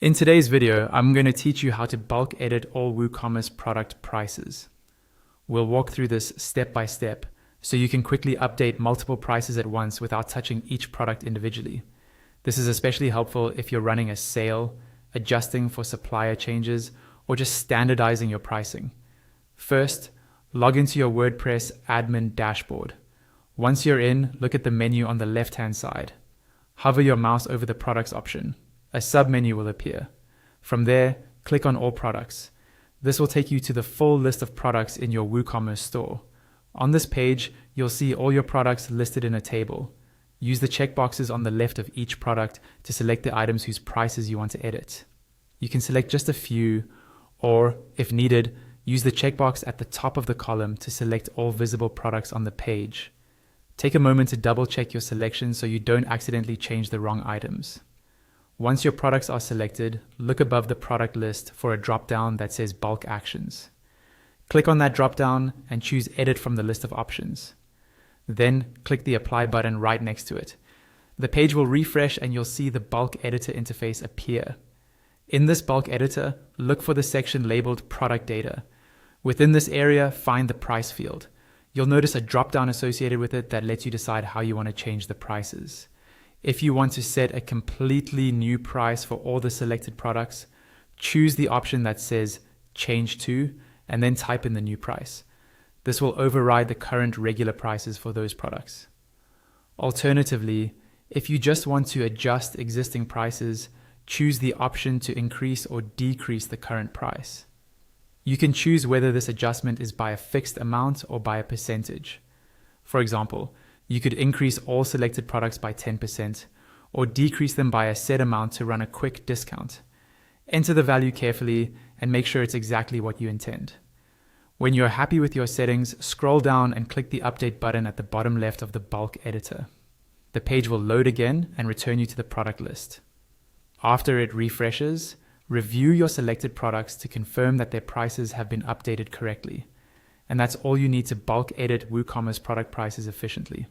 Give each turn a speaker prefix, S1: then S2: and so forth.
S1: In today's video, I'm going to teach you how to bulk edit all WooCommerce product prices. We'll walk through this step by step so you can quickly update multiple prices at once without touching each product individually. This is especially helpful if you're running a sale, adjusting for supplier changes, or just standardizing your pricing. First, log into your WordPress admin dashboard. Once you're in, look at the menu on the left-hand side. Hover your mouse over the products option. A submenu will appear. From there, click on All Products. This will take you to the full list of products in your WooCommerce store. On this page, you'll see all your products listed in a table. Use the checkboxes on the left of each product to select the items whose prices you want to edit. You can select just a few, or, if needed, use the checkbox at the top of the column to select all visible products on the page. Take a moment to double check your selection so you don't accidentally change the wrong items. Once your products are selected, look above the product list for a drop-down that says Bulk Actions. Click on that drop-down and choose Edit from the list of options. Then click the Apply button right next to it. The page will refresh and you'll see the Bulk Editor interface appear. In this Bulk Editor, look for the section labeled Product Data. Within this area, find the Price field. You'll notice a drop-down associated with it that lets you decide how you want to change the prices. If you want to set a completely new price for all the selected products, choose the option that says Change To and then type in the new price. This will override the current regular prices for those products. Alternatively, if you just want to adjust existing prices, choose the option to increase or decrease the current price. You can choose whether this adjustment is by a fixed amount or by a percentage. For example, you could increase all selected products by 10% or decrease them by a set amount to run a quick discount. Enter the value carefully and make sure it's exactly what you intend. When you're happy with your settings, scroll down and click the Update button at the bottom left of the Bulk Editor. The page will load again and return you to the product list. After it refreshes, review your selected products to confirm that their prices have been updated correctly. And that's all you need to bulk edit WooCommerce product prices efficiently.